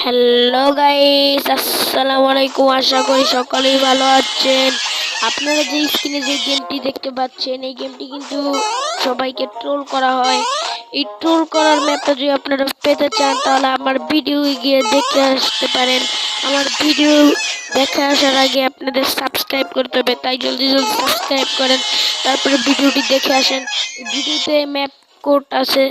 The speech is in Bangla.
হ্যালো গাইস, আসসালামু আলাইকুম। আশা করি সকলেই ভালো আছেন। আপনারা যে স্ক্রিনে যে গেমটি দেখতে পাচ্ছেন, এই গেমটি কিন্তু সবাইকে ট্রোল করা হয়। এই ট্রোল করার ম্যাপটা যদি আপনারা পেতে চান, তাহলে আমার ভিডিও গিয়ে দেখে আসতে পারেন। আমার ভিডিও দেখে আসার আগে আপনাদের সাবস্ক্রাইব করতে হবে, তাই জলদি জলদি সাবস্ক্রাইব করেন, তারপরে ভিডিওটি দেখে আসেন। ভিডিওতে ম্যাপ কোড আছে।